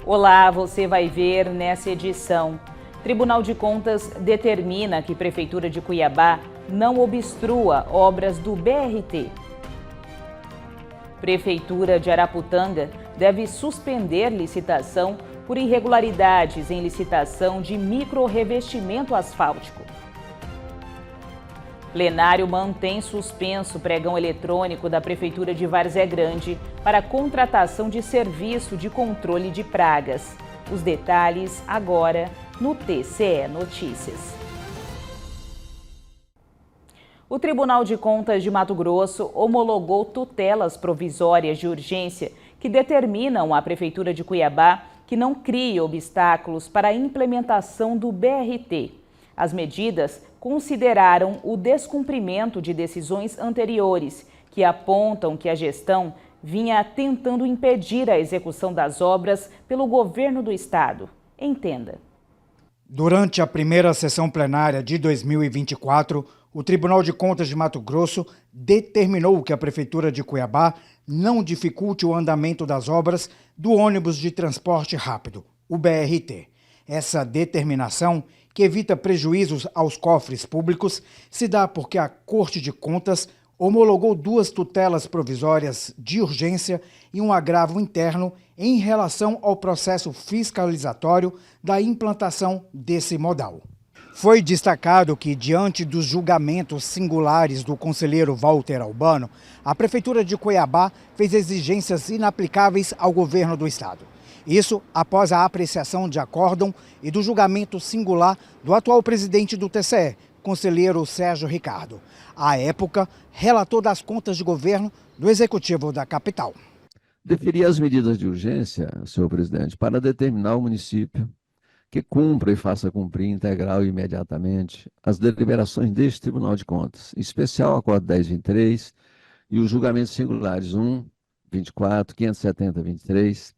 Olá, você vai ver nessa edição. Tribunal de Contas determina que Prefeitura de Cuiabá não obstrua obras do BRT. Prefeitura de Araputanga deve suspender licitação por irregularidades em licitação de micro-revestimento asfáltico. Plenário mantém suspenso pregão eletrônico da Prefeitura de Várzea Grande para contratação de serviço de controle de pragas. Os detalhes agora no TCE Notícias. O Tribunal de Contas de Mato Grosso homologou tutelas provisórias de urgência que determinam à Prefeitura de Cuiabá que não crie obstáculos para a implementação do BRT. As medidas consideraram o descumprimento de decisões anteriores, que apontam que a gestão vinha tentando impedir a execução das obras pelo governo do estado. Entenda. Durante a primeira sessão plenária de 2024, o Tribunal de Contas de Mato Grosso determinou que a Prefeitura de Cuiabá não dificulte o andamento das obras do ônibus de transporte rápido, o BRT. Essa determinação, que evita prejuízos aos cofres públicos, se dá porque a Corte de Contas homologou 2 tutelas provisórias de urgência e um agravo interno em relação ao processo fiscalizatório da implantação desse modal. Foi destacado que, diante dos julgamentos singulares do conselheiro Walter Albano, a Prefeitura de Cuiabá fez exigências inaplicáveis ao governo do estado. Isso após a apreciação de acórdão e do julgamento singular do atual presidente do TCE, conselheiro Sérgio Ricardo, à época, relator das contas de governo do Executivo da capital. Deferir as medidas de urgência, senhor presidente, para determinar o município que cumpra e faça cumprir integral e imediatamente as deliberações deste Tribunal de Contas, em especial o Acordo 1023 e os julgamentos singulares 1, 24, 570, 23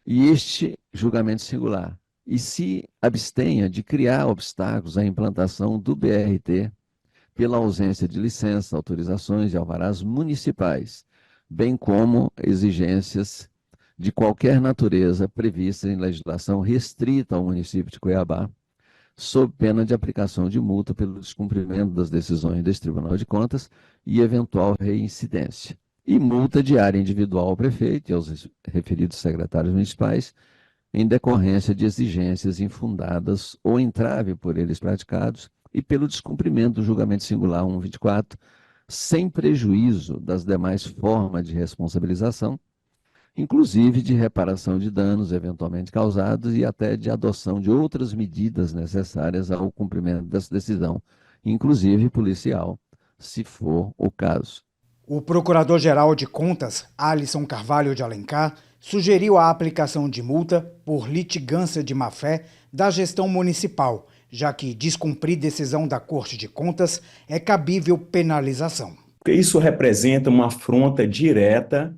e este julgamento singular, e se abstenha de criar obstáculos à implantação do BRT pela ausência de licença, autorizações e alvarás municipais, bem como exigências de qualquer natureza previstas em legislação restrita ao município de Cuiabá, sob pena de aplicação de multa pelo descumprimento das decisões deste Tribunal de Contas e eventual reincidência. E multa diária individual ao prefeito e aos referidos secretários municipais, em decorrência de exigências infundadas ou entrave por eles praticados e pelo descumprimento do julgamento singular 124, sem prejuízo das demais formas de responsabilização, inclusive de reparação de danos eventualmente causados e até de adoção de outras medidas necessárias ao cumprimento dessa decisão, inclusive policial, se for o caso. O Procurador-Geral de Contas, Alisson Carvalho de Alencar, sugeriu a aplicação de multa por litigância de má-fé da gestão municipal, já que descumprir decisão da Corte de Contas é cabível penalização. Isso representa uma afronta direta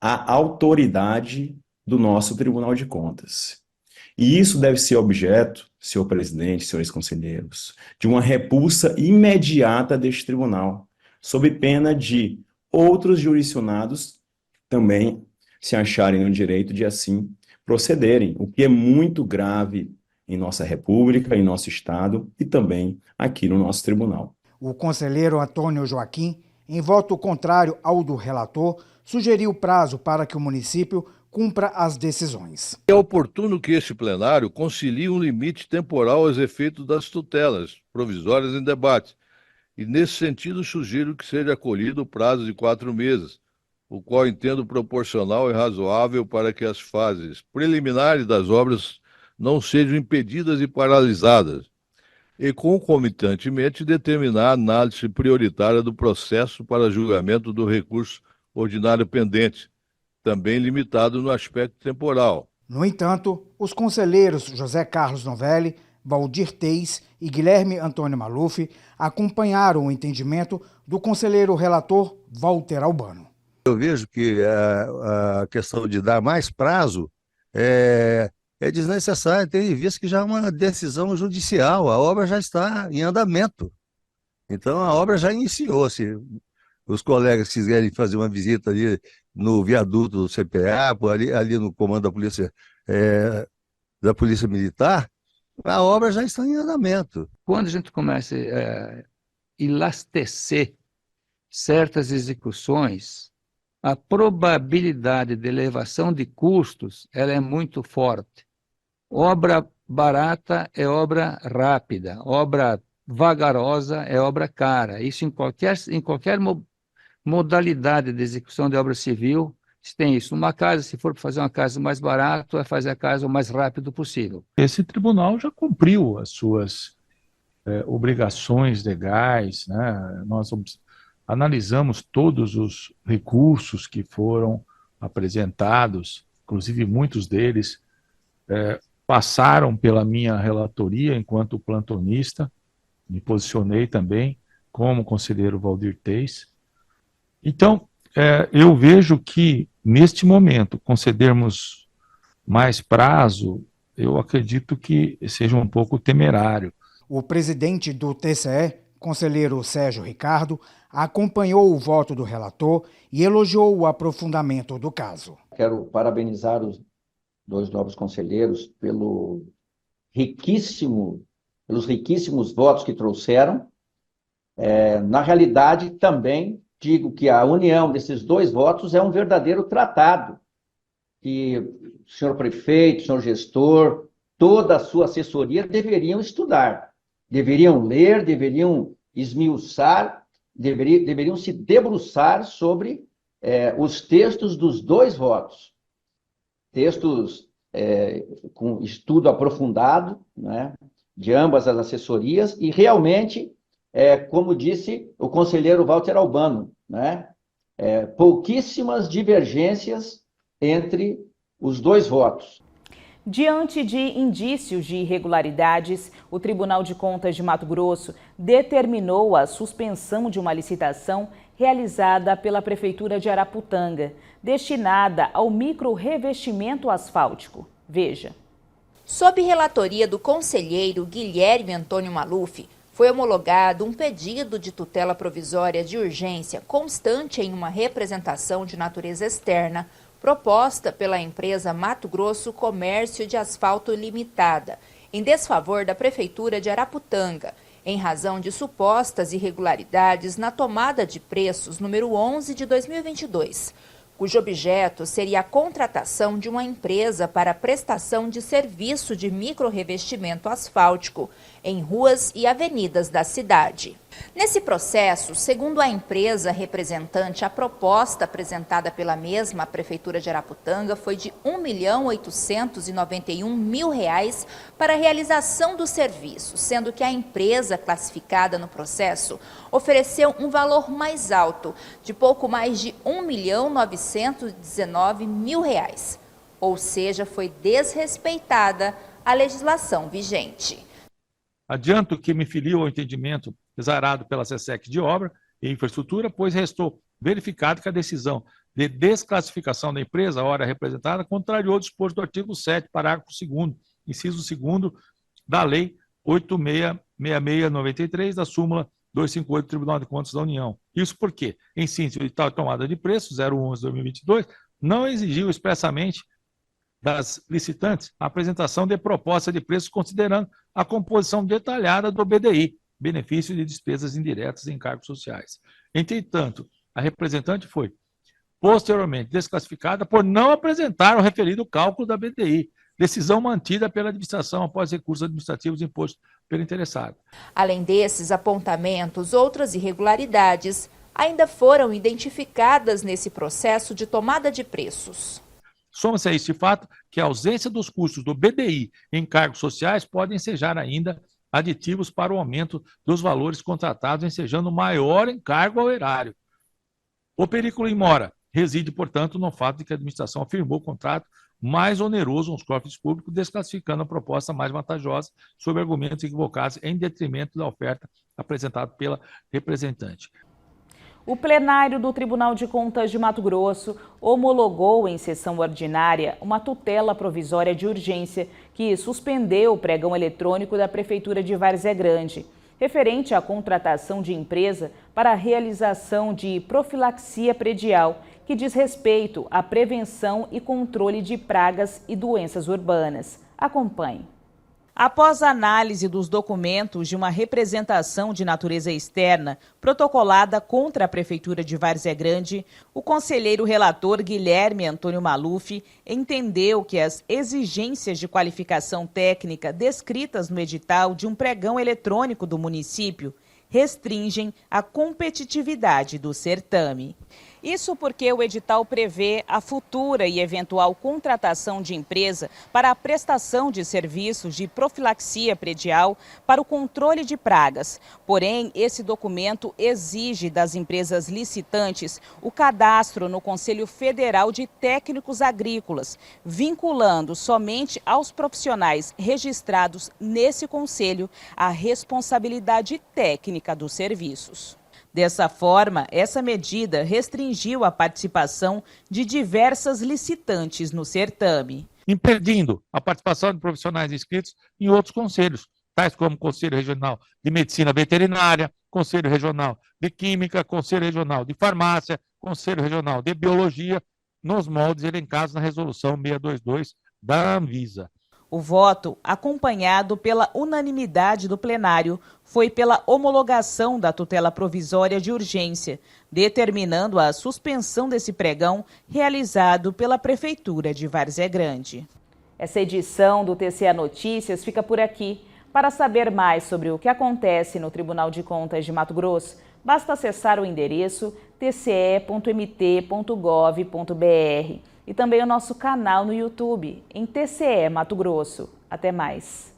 à autoridade do nosso Tribunal de Contas. E isso deve ser objeto, senhor presidente, senhores conselheiros, de uma repulsa imediata deste tribunal, sob pena de outros jurisdicionados também se acharem no direito de assim procederem, o que é muito grave em nossa República, em nosso Estado e também aqui no nosso tribunal. O conselheiro Antônio Joaquim, em voto contrário ao do relator, sugeriu prazo para que o município cumpra as decisões. É oportuno que este plenário concilie um limite temporal aos efeitos das tutelas provisórias em debate, e nesse sentido sugiro que seja acolhido o prazo de 4 meses, o qual entendo proporcional e razoável para que as fases preliminares das obras não sejam impedidas e paralisadas, e concomitantemente determinar a análise prioritária do processo para julgamento do recurso ordinário pendente, também limitado no aspecto temporal. No entanto, os conselheiros José Carlos Novelli, Valdir Teis e Guilherme Antônio Maluf acompanharam o entendimento do conselheiro relator Walter Albano. Eu vejo que a questão de dar mais prazo é desnecessário, tendo em vista que já é uma decisão judicial, a obra já está em andamento. Então a obra já iniciou. Se os colegas quiserem fazer uma visita ali no viaduto do CPA, ali no comando da Polícia da Polícia Militar, a obra já está em andamento. Quando a gente começa a elastecer certas execuções, a probabilidade de elevação de custos ela é muito forte. Obra barata é obra rápida, obra vagarosa é obra cara. Isso em qualquer modalidade de execução de obra civil, tem isso. Uma casa, se for fazer uma casa mais barata, vai fazer a casa o mais rápido possível. Esse tribunal já cumpriu as suas obrigações legais, né? Nós analisamos todos os recursos que foram apresentados, inclusive muitos deles passaram pela minha relatoria enquanto plantonista, me posicionei também como conselheiro Valdir Teis. Então, eu vejo que, neste momento, concedermos mais prazo, eu acredito que seja um pouco temerário. O presidente do TCE, conselheiro Sérgio Ricardo, acompanhou o voto do relator e elogiou o aprofundamento do caso. Quero parabenizar os dois novos conselheiros pelos riquíssimos votos que trouxeram. Na realidade, também digo que a união desses dois votos é um verdadeiro tratado, que o senhor prefeito, o senhor gestor, toda a sua assessoria deveriam estudar, deveriam ler, deveriam esmiuçar, deveriam se debruçar sobre os textos dos dois votos. Textos com estudo aprofundado, né, de ambas as assessorias, e realmente, como disse o conselheiro Walter Albano, né, pouquíssimas divergências entre os dois votos. Diante de indícios de irregularidades, o Tribunal de Contas de Mato Grosso determinou a suspensão de uma licitação realizada pela Prefeitura de Araputanga, destinada ao micro-revestimento asfáltico. Veja. Sob relatoria do conselheiro Guilherme Antônio Maluf, foi homologado um pedido de tutela provisória de urgência constante em uma representação de natureza externa, proposta pela empresa Mato Grosso Comércio de Asfalto Limitada, em desfavor da Prefeitura de Araputanga, em razão de supostas irregularidades na tomada de preços número 11 de 2022, cujo objeto seria a contratação de uma empresa para a prestação de serviço de micro-revestimento asfáltico em ruas e avenidas da cidade. Nesse processo, segundo a empresa representante, a proposta apresentada pela mesma à Prefeitura de Araputanga foi de R$ 1.891.000 para a realização do serviço, sendo que a empresa classificada no processo ofereceu um valor mais alto, de pouco mais de R$ 1.919.000, ou seja, foi desrespeitada a legislação vigente. Adianto que me filio ao entendimento exarado pela SESEC de Obra e Infraestrutura, pois restou verificado que a decisão de desclassificação da empresa, a hora representada, contrariou o disposto do artigo 7, parágrafo 2º, inciso 2º da Lei 8666/93 da súmula 258 do Tribunal de Contas da União. Isso porque, em síntese, o edital de tomada de preço 011/2022 não exigiu expressamente das licitantes a apresentação de proposta de preços considerando a composição detalhada do BDI, benefício de despesas indiretas e encargos sociais. Entretanto, a representante foi posteriormente desclassificada por não apresentar o referido cálculo da BDI, decisão mantida pela administração após recursos administrativos impostos pelo interessado. Além desses apontamentos, outras irregularidades ainda foram identificadas nesse processo de tomada de preços. Soma-se a este fato que a ausência dos custos do BDI em encargos sociais podem ensejar ainda aditivos para o aumento dos valores contratados, ensejando maior encargo ao erário. O perigo mora reside, portanto, no fato de que a administração afirmou o contrato mais oneroso aos cofres públicos, desclassificando a proposta mais vantajosa sob argumentos equivocados em detrimento da oferta apresentada pela representante. O plenário do Tribunal de Contas de Mato Grosso homologou em sessão ordinária uma tutela provisória de urgência que suspendeu o pregão eletrônico da Prefeitura de Várzea Grande. referente à contratação de empresa para a realização de profilaxia predial, que diz respeito à prevenção e controle de pragas e doenças urbanas. Acompanhe. Após a análise dos documentos de uma representação de natureza externa protocolada contra a Prefeitura de Várzea Grande, o conselheiro relator Guilherme Antônio Maluf entendeu que as exigências de qualificação técnica descritas no edital de um pregão eletrônico do município restringem a competitividade do certame. Isso porque o edital prevê a futura e eventual contratação de empresa para a prestação de serviços de profilaxia predial para o controle de pragas. Porém, esse documento exige das empresas licitantes o cadastro no Conselho Federal de Técnicos Agrícolas, vinculando somente aos profissionais registrados nesse conselho a responsabilidade técnica dos serviços. Dessa forma, essa medida restringiu a participação de diversas licitantes no certame, impedindo a participação de profissionais inscritos em outros conselhos, tais como o Conselho Regional de Medicina Veterinária, Conselho Regional de Química, Conselho Regional de Farmácia, Conselho Regional de Biologia, nos moldes elencados na Resolução 622 da Anvisa. O voto, acompanhado pela unanimidade do plenário, foi pela homologação da tutela provisória de urgência, determinando a suspensão desse pregão realizado pela Prefeitura de Várzea Grande. Essa edição do TCE Notícias fica por aqui. Para saber mais sobre o que acontece no Tribunal de Contas de Mato Grosso, basta acessar o endereço tce.mt.gov.br e também o nosso canal no YouTube, em TCE Mato Grosso. Até mais!